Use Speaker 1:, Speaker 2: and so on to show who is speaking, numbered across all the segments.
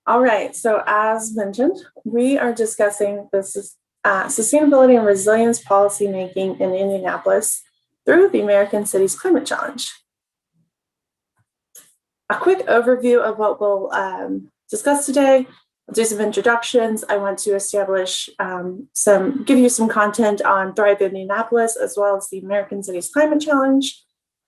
Speaker 1: All right, so as mentioned, we are discussing this sustainability and resilience policymaking in Indianapolis through the American Cities Climate Challenge. A quick overview of what we'll discuss today. I'll do some introductions. I want to establish give you some content on Thrive Indianapolis, as well as the American Cities Climate Challenge.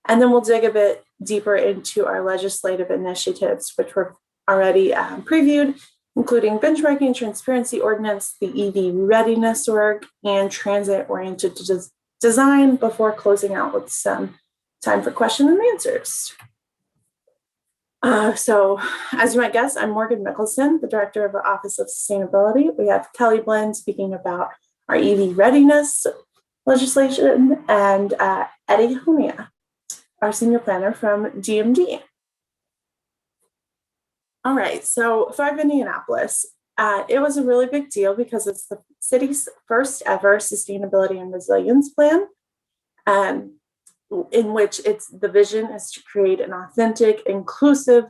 Speaker 1: And then we'll dig a bit deeper into our legislative initiatives, which were already previewed, including benchmarking and transparency ordinance, the EV readiness work, and transit-oriented design, before closing out with some time for question and answers. So as you might guess, I'm Morgan Mickelson, the Director of the Office of Sustainability. We have Kelli Blinn speaking about our EV readiness legislation, and Eddie Homia, our Senior Planner from DMD. All right, so Thrive Indianapolis. It was a really big deal because it's the city's first ever sustainability and resilience plan, in which the vision is to create an authentic, inclusive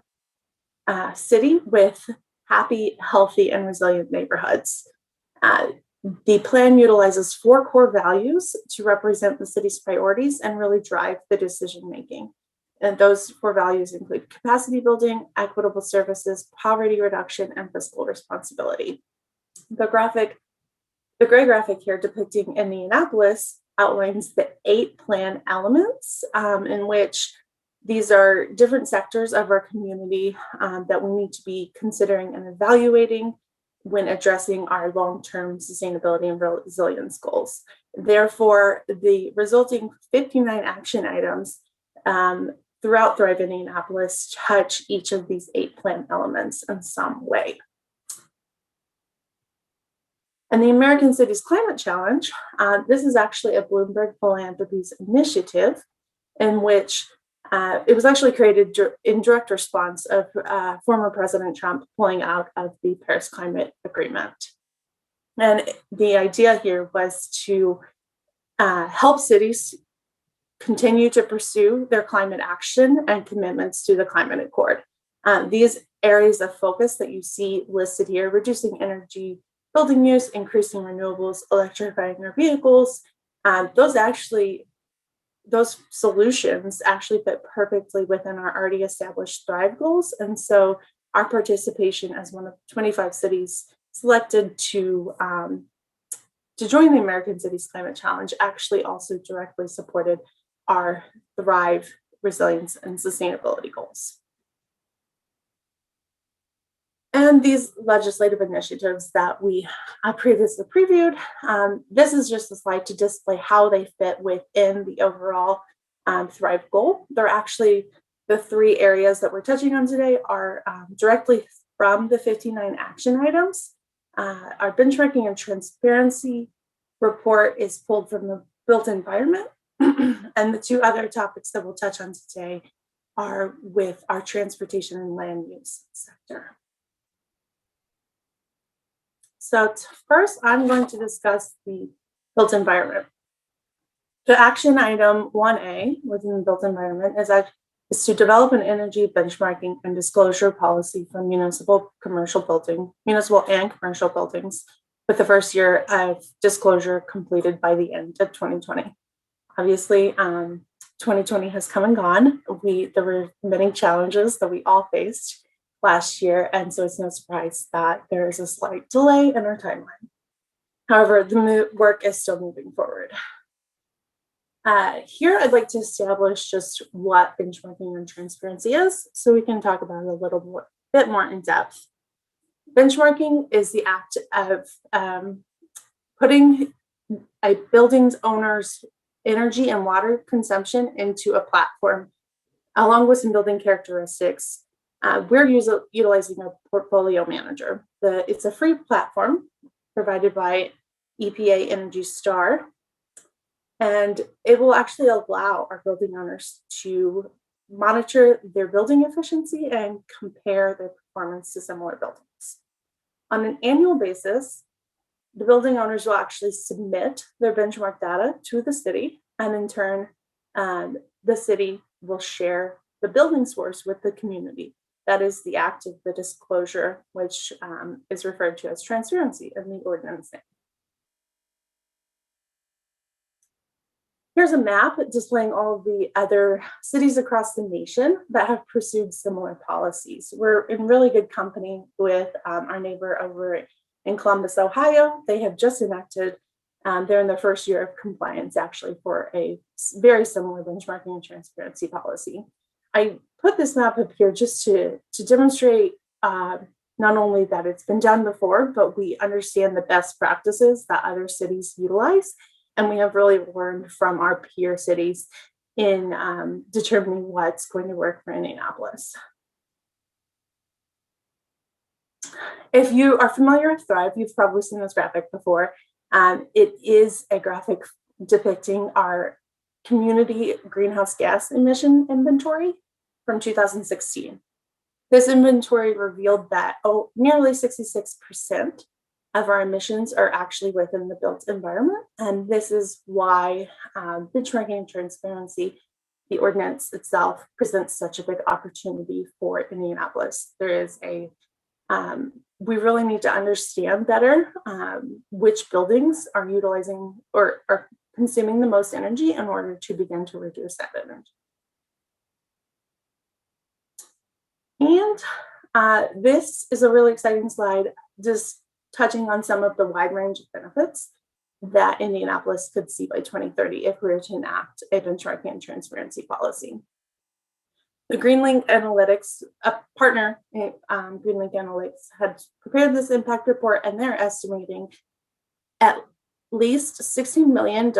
Speaker 1: city with happy, healthy, and resilient neighborhoods. The plan utilizes 4 core values to represent the city's priorities and really drive the decision making. And those 4 values include capacity building, equitable services, poverty reduction, and fiscal responsibility. The gray graphic here depicting Indianapolis outlines the 8 plan elements, in which these are different sectors of our community that we need to be considering and evaluating when addressing our long-term sustainability and resilience goals. Therefore, the resulting 59 action items throughout Thrive Indianapolis touch each of these 8 plan elements in some way. And the American Cities Climate Challenge, this is actually a Bloomberg Philanthropies initiative, in which it was actually created in direct response of former President Trump pulling out of the Paris Climate Agreement. And the idea here was to help cities continue to pursue their climate action and commitments to the Climate Accord. These areas of focus that you see listed here: reducing energy building use, increasing renewables, electrifying our vehicles, those solutions actually fit perfectly within our already established Thrive goals. And so our participation as one of 25 cities selected to join the American Cities Climate Challenge actually also directly supported our Thrive, resilience, and sustainability goals. And these legislative initiatives that we previously previewed, this is just a slide to display how they fit within the overall Thrive goal. They're actually, the 3 areas that we're touching on today are directly from the 59 action items. Our benchmarking and transparency report is pulled from the built environment. And the 2 other topics that we'll touch on today are with our transportation and land use sector. So first, I'm going to discuss the built environment. The action item 1A within the built environment is to develop an energy benchmarking and disclosure policy for municipal and commercial buildings, with the first year of disclosure completed by the end of 2020. Obviously, 2020 has come and gone. There were many challenges that we all faced last year, and so it's no surprise that there is a slight delay in our timeline. However, the work is still moving forward. Here, I'd like to establish just what benchmarking and transparency is, so we can talk about it a little bit more in depth. Benchmarking is the act of putting a building's owner's energy and water consumption into a platform, along with some building characteristics. We're utilizing a portfolio manager. It's a free platform provided by EPA Energy Star, and it will actually allow our building owners to monitor their building efficiency and compare their performance to similar buildings. On an annual basis, the building owners will actually submit their benchmark data to the city, and in turn, the city will share the building scores with the community. That is the act of the disclosure, which is referred to as transparency in the ordinance. Here's a map displaying all of the other cities across the nation that have pursued similar policies. We're in really good company with our neighbor over in Columbus, Ohio. They have just enacted, they're in their first year of compliance actually for a very similar benchmarking and transparency policy. I put this map up here just to demonstrate not only that it's been done before, but we understand the best practices that other cities utilize. And we have really learned from our peer cities in determining what's going to work for Indianapolis. If you are familiar with Thrive, you've probably seen this graphic before. It is a graphic depicting our community greenhouse gas emission inventory from 2016. This inventory revealed that nearly 66% of our emissions are actually within the built environment. And this is why benchmarking and transparency, the ordinance itself, presents such a big opportunity for Indianapolis. There is we really need to understand better which buildings are utilizing or are consuming the most energy in order to begin to reduce that energy. And this is a really exciting slide, just touching on some of the wide range of benefits that Indianapolis could see by 2030 if we were to enact a benchmarking and transparency policy. The GreenLink Analytics, a partner, GreenLink Analytics, had prepared this impact report, and they're estimating at least $16 million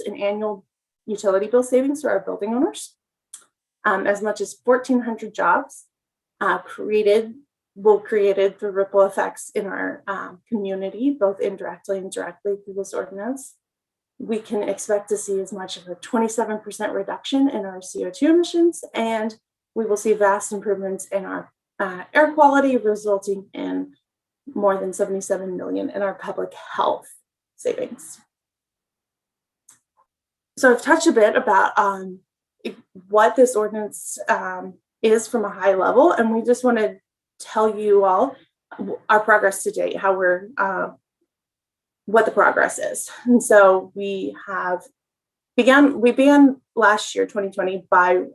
Speaker 1: in annual utility bill savings to our building owners, as much as 1,400 jobs created through ripple effects in our community, both indirectly and directly through this ordinance. We can expect to see as much as a 27% reduction in our CO2 emissions, and we will see vast improvements in our air quality, resulting in more than $77 million in our public health savings. So I've touched a bit about what this ordinance is from a high level, and we just want to tell you all our progress to date, how we're, what the progress is. And so we began last year, 2020, by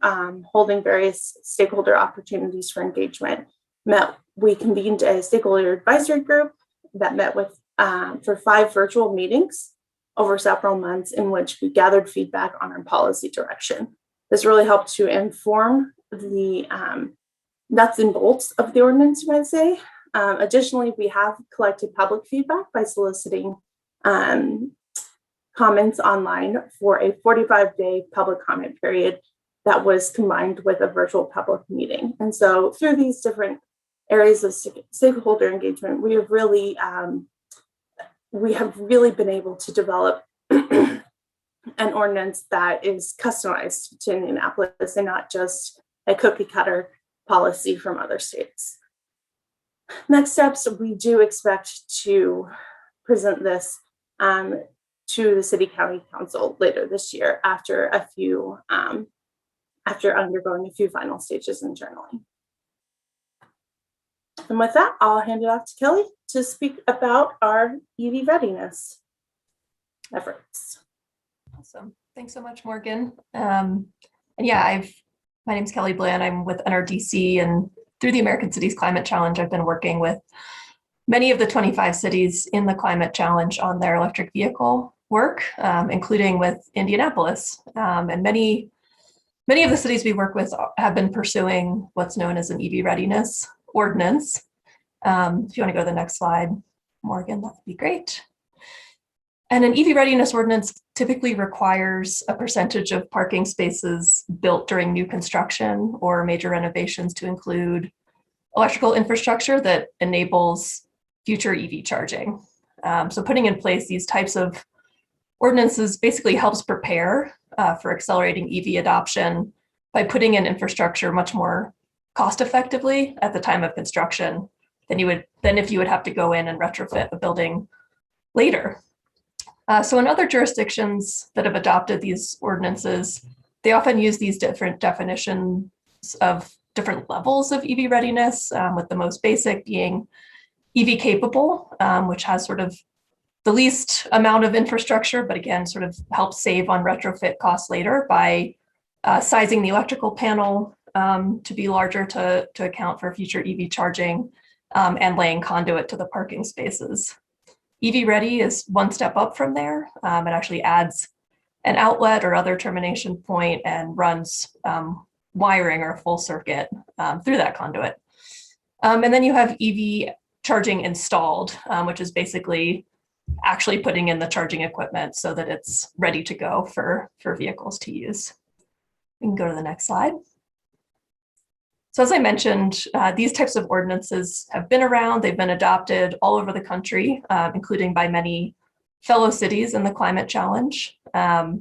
Speaker 1: holding various stakeholder opportunities for engagement. We convened a stakeholder advisory group that met with for 5 virtual meetings over several months, in which we gathered feedback on our policy direction. This really helped to inform the nuts and bolts of the ordinance, you might say. Additionally, we have collected public feedback by soliciting comments online for a 45-day public comment period that was combined with a virtual public meeting. And so through these different areas of stakeholder engagement, we have really been able to develop an ordinance that is customized to Indianapolis and not just a cookie cutter policy from other states. Next steps, we do expect to present this to the City County Council later this year after undergoing a few final stages internally. And with that, I'll hand it off to Kelli to speak about our EV readiness efforts.
Speaker 2: Awesome. Thanks so much, Morgan. And yeah, my name's Kelli Bland. I'm with NRDC, and through the American Cities Climate Challenge, I've been working with many of the 25 cities in the climate challenge on their electric vehicle work, including with Indianapolis. And many of the cities we work with have been pursuing what's known as an EV readiness ordinance. If you want to go to the next slide, Morgan, that would be great. And an EV readiness ordinance typically requires a percentage of parking spaces built during new construction or major renovations to include electrical infrastructure that enables future EV charging. So putting in place these types of ordinances basically helps prepare for accelerating EV adoption by putting in infrastructure much more cost effectively at the time of construction than if you would have to go in and retrofit a building later. So in other jurisdictions that have adopted these ordinances, they often use these different definitions of different levels of EV readiness, with the most basic being EV capable, which has sort of the least amount of infrastructure, but again, sort of helps save on retrofit costs later by sizing the electrical panel to be larger to account for future EV charging, and laying conduit to the parking spaces. EV ready is one step up from there. It actually adds an outlet or other termination point and runs wiring or full circuit through that conduit. And then you have EV charging installed, which is basically actually putting in the charging equipment so that it's ready to go for vehicles to use. We can go to the next slide. So as I mentioned, these types of ordinances have been around. They've been adopted all over the country, including by many fellow cities in the climate challenge that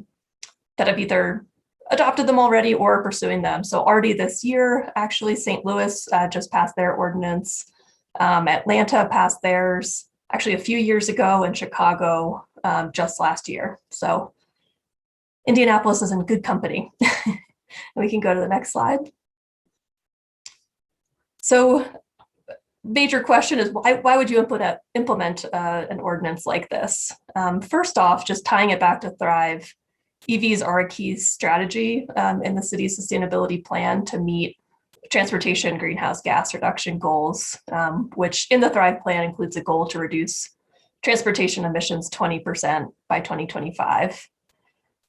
Speaker 2: have either adopted them already or are pursuing them. So already this year, actually, St. Louis just passed their ordinance. Atlanta passed theirs actually a few years ago, and Chicago just last year. So Indianapolis is in good company. And we can go to the next slide. So major question is, why would you implement an ordinance like this? First off, just tying it back to Thrive, EVs are a key strategy in the city's sustainability plan to meet transportation greenhouse gas reduction goals, which in the Thrive plan includes a goal to reduce transportation emissions 20% by 2025.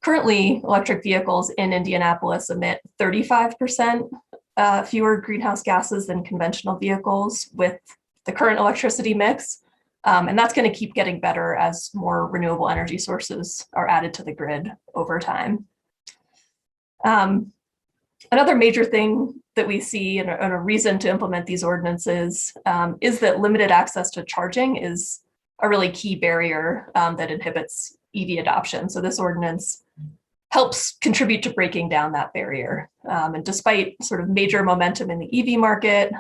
Speaker 2: Currently, electric vehicles in Indianapolis emit 35% fewer greenhouse gases than conventional vehicles with the current electricity mix. And that's going to keep getting better as more renewable energy sources are added to the grid over time. Another major thing that we see and a reason to implement these ordinances is that limited access to charging is a really key barrier that inhibits EV adoption. So this ordinance helps contribute to breaking down that barrier. And despite sort of major momentum in the EV market,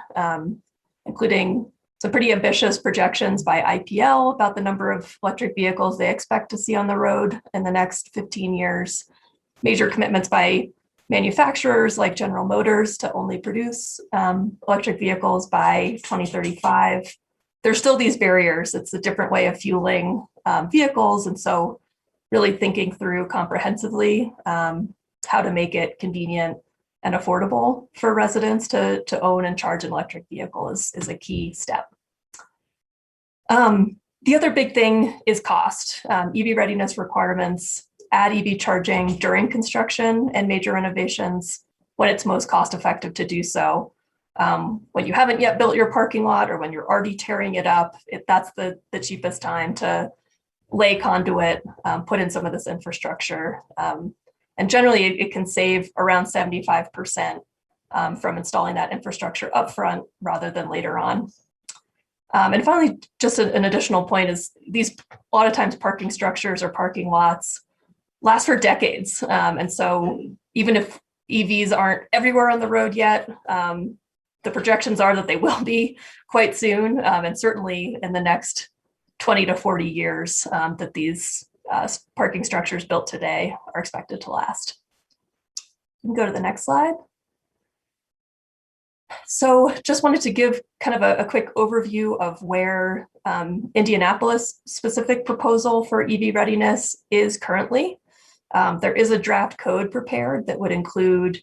Speaker 2: including some pretty ambitious projections by IPL about the number of electric vehicles they expect to see on the road in the next 15 years, major commitments by manufacturers like General Motors to only produce electric vehicles by 2035. There's still these barriers. It's a different way of fueling vehicles. And so really thinking through comprehensively how to make it convenient and affordable for residents to own and charge an electric vehicle is a key step. The other big thing is cost. EV readiness requirements add EV charging during construction and major renovations when it's most cost effective to do so. When you haven't yet built your parking lot or when you're already tearing it up, that's the cheapest time to lay conduit, put in some of this infrastructure. And generally it can save around 75% from installing that infrastructure upfront rather than later on. And finally, just an additional point is a lot of times parking structures or parking lots last for decades. And so even if EVs aren't everywhere on the road yet, the projections are that they will be quite soon, and certainly in the next 20 to 40 years that these parking structures built today are expected to last. You can go to the next slide. So just wanted to give kind of a quick overview of where Indianapolis specific proposal for EV readiness is currently. There is a draft code prepared that would include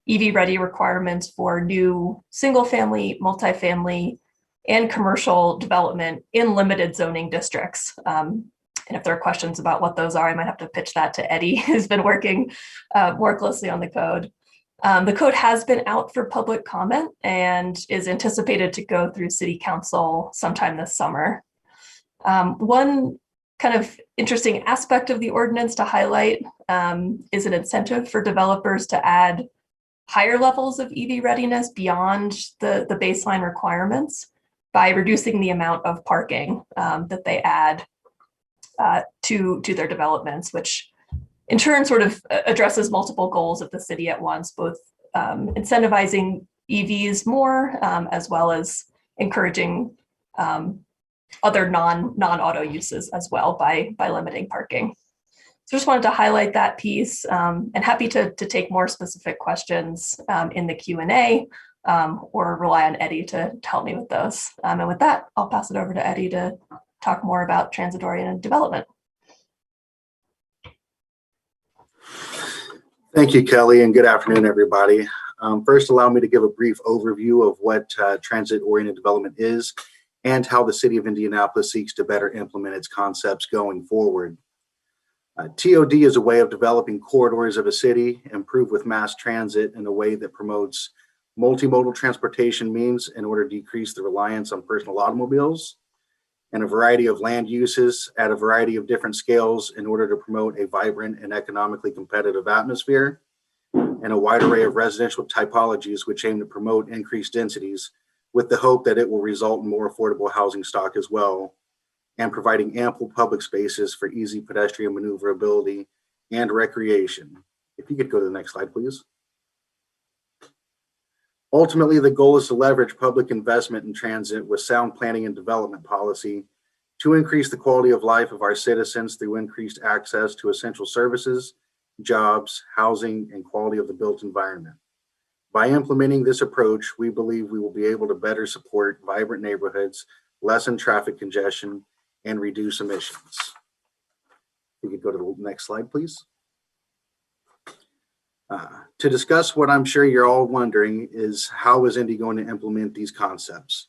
Speaker 2: EV ready requirements for new single family, multifamily, and commercial development in limited zoning districts. And if there are questions about what those are, I might have to pitch that to Eddie, who's been working more closely on the code. The code has been out for public comment and is anticipated to go through City Council sometime this summer. One kind of interesting aspect of the ordinance to highlight is an incentive for developers to add higher levels of EV readiness beyond the baseline requirements by reducing the amount of parking that they add to their developments, which in turn sort of addresses multiple goals of the city at once, both incentivizing EVs more, as well as encouraging other non-auto uses as well by limiting parking. So just wanted to highlight that piece, and happy to take more specific questions in the Q&A or rely on Eddie to help me with those. And with that, I'll pass it over to Eddie to talk more about transit-oriented development.
Speaker 3: Thank you, Kelly, and good afternoon, everybody. First, allow me to give a brief overview of what transit-oriented development is and how the city of Indianapolis seeks to better implement its concepts going forward. TOD is a way of developing corridors of a city, improved with mass transit in a way that promotes multimodal transportation means in order to decrease the reliance on personal automobiles, and a variety of land uses at a variety of different scales in order to promote a vibrant and economically competitive atmosphere, and a wide array of residential typologies which aim to promote increased densities with the hope that it will result in more affordable housing stock as well, and providing ample public spaces for easy pedestrian maneuverability and recreation. If you could go to the next slide, please. Ultimately, the goal is to leverage public investment in transit with sound planning and development policy to increase the quality of life of our citizens through increased access to essential services, jobs, housing, and quality of the built environment. By implementing this approach, we believe we will be able to better support vibrant neighborhoods, lessen traffic congestion, and reduce emissions. We could go to the next slide, please. To discuss what I'm sure you're all wondering is, how is Indy going to implement these concepts?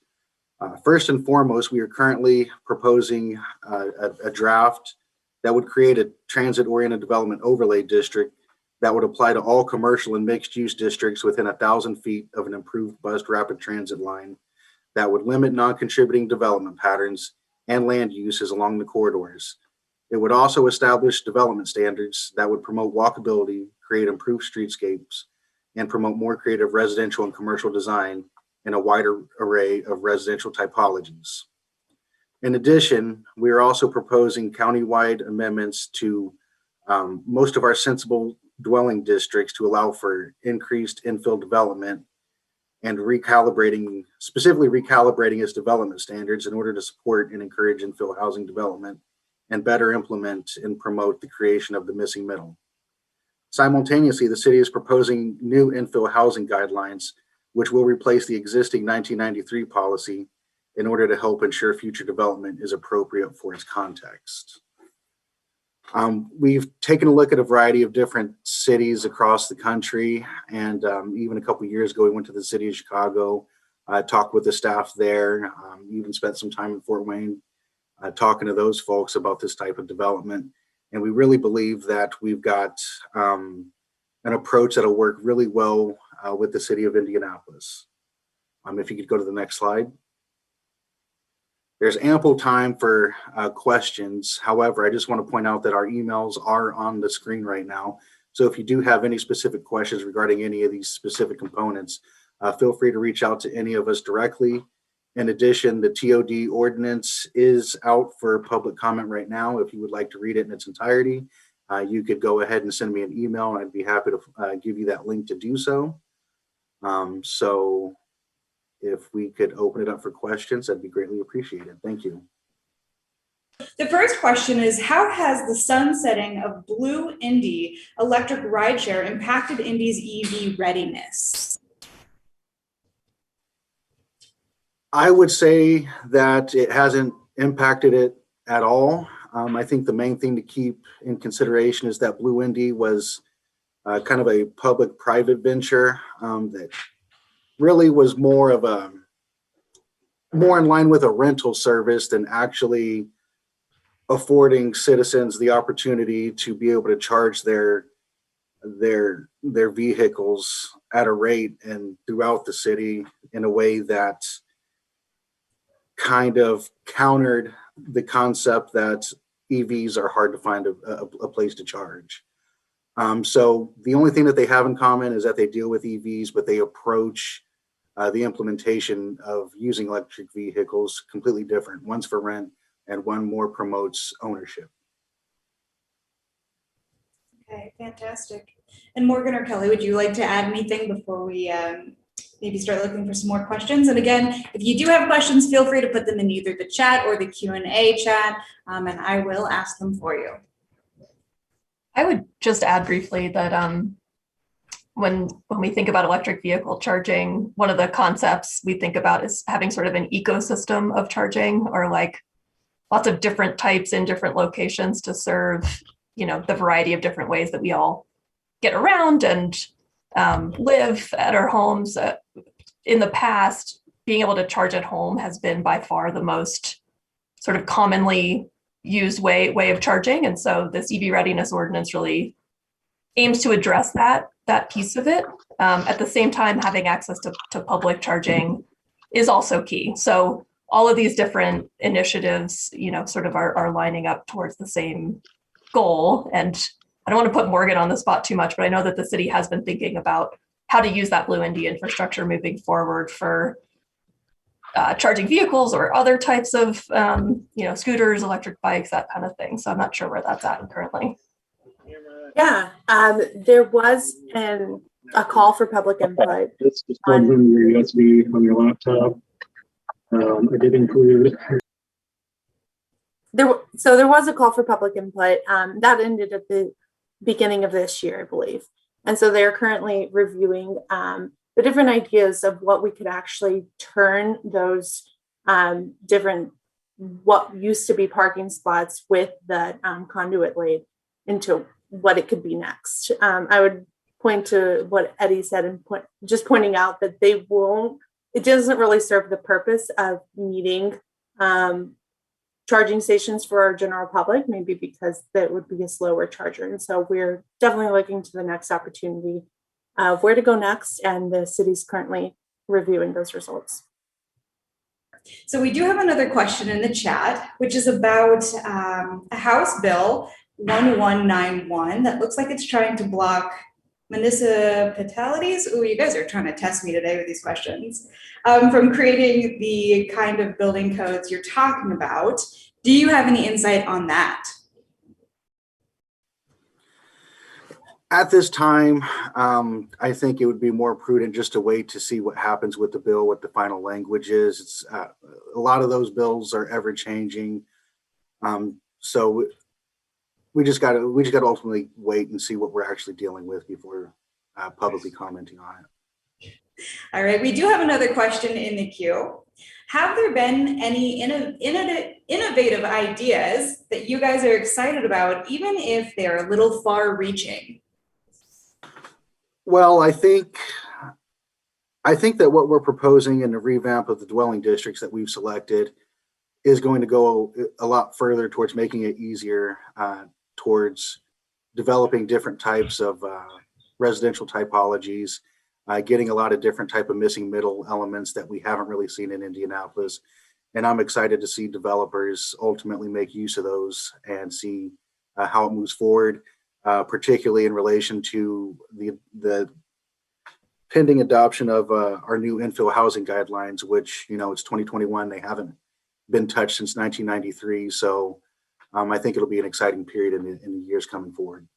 Speaker 3: First and foremost, we are currently proposing a draft that would create a transit-oriented development overlay district that would apply to all commercial and mixed-use districts within 1,000 feet of an improved bused rapid transit line that would limit non-contributing development patterns and land uses along the corridors. It would also establish development standards that would promote walkability, create improved streetscapes, and promote more creative residential and commercial design in a wider array of residential typologies. In addition, we are also proposing countywide amendments to most of our sensible dwelling districts to allow for increased infill development and specifically recalibrating its development standards in order to support and encourage infill housing development and better implement and promote the creation of the missing middle. Simultaneously, the city is proposing new infill housing guidelines, which will replace the existing 1993 policy in order to help ensure future development is appropriate for its context. We've taken a look at a variety of different cities across the country, and even a couple of years ago, we went to the city of Chicago, talked with the staff there, even spent some time in Fort Wayne talking to those folks about this type of development. And we really believe that we've got an approach that'll work really well with the city of Indianapolis. If you could go to the next slide. There's ample time for questions. However, I just want to point out that our emails are on the screen right now. So if you do have any specific questions regarding any of these specific components, feel free to reach out to any of us directly. In addition, the TOD ordinance is out for public comment right now. If you would like to read it in its entirety, you could go ahead and send me an email, and I'd be happy to give you that link to do so. So if we could open it up for questions, that'd be greatly appreciated. Thank you.
Speaker 4: The first question is, how has the sunsetting of Blue Indy electric rideshare impacted Indy's EV readiness?
Speaker 3: I would say that it hasn't impacted it at all. I think the main thing to keep in consideration is that Blue Indy was kind of a public-private venture that really was more in line with a rental service than actually affording citizens the opportunity to be able to charge their vehicles at a rate and throughout the city in a way that kind of countered the concept that EVs are hard to find a place to charge. So the only thing that they have in common is that they deal with EVs, but they approach the implementation of using electric vehicles completely different. One's for rent and one more promotes ownership.
Speaker 4: Okay, fantastic. And Morgan or Kelly, would you like to add anything before we maybe start looking for some more questions? And again, if you do have questions, feel free to put them in either the chat or the Q&A chat, and I will ask them for you.
Speaker 2: I would just add briefly that when we think about electric vehicle charging, one of the concepts we think about is having sort of an ecosystem of charging, or like lots of different types in different locations to serve, the variety of different ways that we all get around and live at our homes. In the past, being able to charge at home has been by far the most sort of commonly used way of charging. And so this EV readiness ordinance really aims to address that piece of it. At the same time, having access to public charging is also key. So all of these different initiatives, sort of are lining up towards the same goal. And I don't want to put Morgan on the spot too much, but I know that the city has been thinking about how to use that Blue Indy infrastructure moving forward for charging vehicles or other types of, scooters, electric bikes, that kind of thing. So I'm not sure where that's at currently.
Speaker 1: Yeah, there was a call for public input.
Speaker 5: It's just plugged in your USB on your laptop. I did include.
Speaker 1: There was a call for public input that ended at the beginning of this year, I believe. And so they're currently reviewing the different ideas of what we could actually turn those different, what used to be parking spots with the conduit laid into what it could be next. I would point to what Eddie said and pointing out that it doesn't really serve the purpose of needing charging stations for our general public, maybe because that would be a slower charger. And so we're definitely looking to the next opportunity of where to go next. And the city's currently reviewing those results.
Speaker 4: So we do have another question in the chat, which is about a House Bill 1191 that looks like it's trying to block municipalities. Oh, you guys are trying to test me today with these questions. From creating the kind of building codes you're talking about. Do you have any insight on that?
Speaker 3: At this time, I think it would be more prudent just to wait to see what happens with the bill, what the final language is. It's a lot of those bills are ever changing, so we just got to ultimately wait and see what we're actually dealing with before publicly commenting on it.
Speaker 4: All right, we do have another question in the queue. Have there been any innovative ideas that you guys are excited about, even if they're a little far-reaching?
Speaker 3: Well, I think that what we're proposing in the revamp of the dwelling districts that we've selected is going to go a lot further towards making it easier towards developing different types of residential typologies, getting a lot of different type of missing middle elements that we haven't really seen in Indianapolis. And I'm excited to see developers ultimately make use of those and see how it moves forward, particularly in relation to the pending adoption of our new infill housing guidelines, which, it's 2021. They haven't been touched since 1993. So I think it'll be an exciting period in the years coming forward.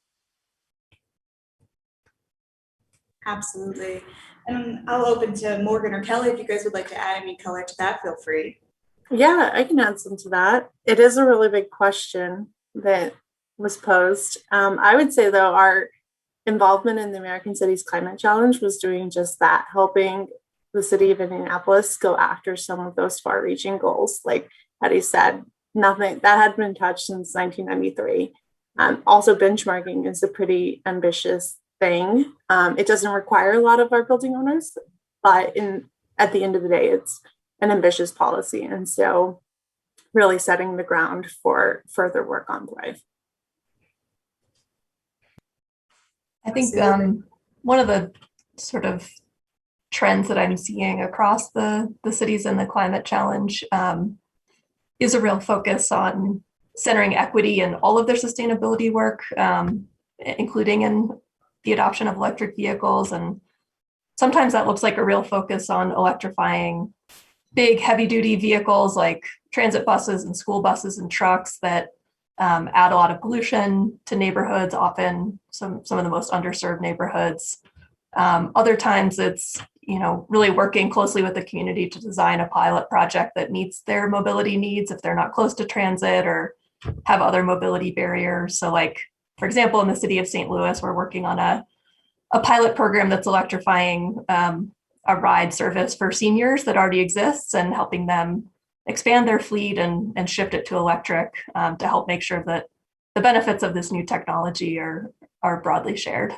Speaker 4: Absolutely. And I'll open to Morgan or Kelly if you guys would like to add any color to that, feel free.
Speaker 1: Yeah, I can add some to that. It is a really big question that was posed. I would say, though, our involvement in the American Cities Climate Challenge was doing just that, helping the city of Indianapolis go after some of those far-reaching goals. Like Eddie said, nothing that had been touched since 1993. Also, benchmarking is a pretty ambitious thing. It doesn't require a lot of our building owners, but at the end of the day, it's an ambitious policy. And so really setting the ground for further work on Thrive.
Speaker 2: I think one of the sort of trends that I'm seeing across the cities in the climate challenge is a real focus on centering equity in all of their sustainability work, including in the adoption of electric vehicles. And sometimes that looks like a real focus on electrifying big heavy duty vehicles like transit buses and school buses and trucks that add a lot of pollution to neighborhoods, often some of the most underserved neighborhoods. Other times it's, really working closely with the community to design a pilot project that meets their mobility needs if they're not close to transit or have other mobility barriers. So like, for example, in the city of St. Louis, we're working on a a pilot program that's electrifying a ride service for seniors that already exists and helping them expand their fleet and shift it to electric to help make sure that the benefits of this new technology are broadly shared.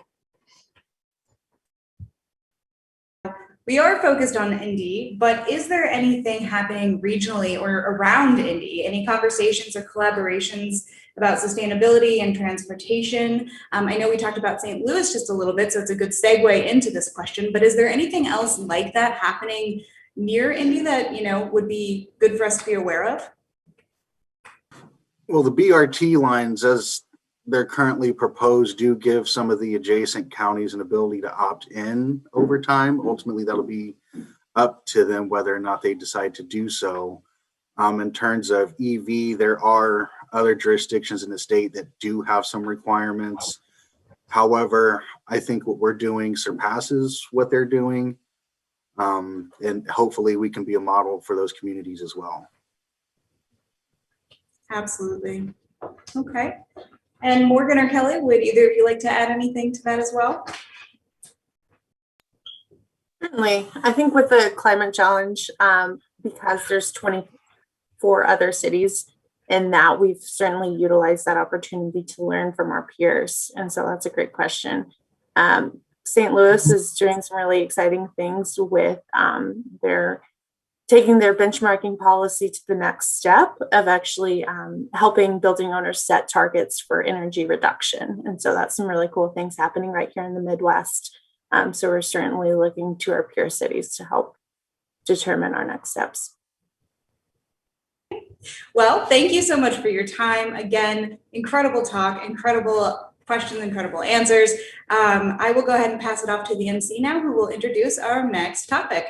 Speaker 4: We are focused on Indy, but is there anything happening regionally or around Indy? Any conversations or collaborations about sustainability and transportation? I know we talked about St. Louis just a little bit, so it's a good segue into this question, but is there anything else like that happening near Indy that, you know, would be good for us to be aware of?
Speaker 3: Well, the BRT lines, as they're currently proposed, do give some of the adjacent counties an ability to opt in over time. Ultimately, that'll be up to them whether or not they decide to do so. In terms of EV, there are other jurisdictions in the state that do have some requirements. However, I think what we're doing surpasses what they're doing. And hopefully we can be a model for those communities as well.
Speaker 4: Absolutely. Okay. And Morgan or Kelly, would either of you like to add anything to that as well?
Speaker 1: Certainly. I think with the climate challenge, because there's 24 other cities in that, we've certainly utilized that opportunity to learn from our peers. And so that's a great question. St. Louis is doing some really exciting things with their taking their benchmarking policy to the next step of actually helping building owners set targets for energy reduction. And so that's some really cool things happening right here in the Midwest. So we're certainly looking to our peer cities to help determine our next steps.
Speaker 4: Well, thank you so much for your time. Again, incredible talk, incredible questions, incredible answers. I will go ahead and pass it off to the MC now, who will introduce our next topic.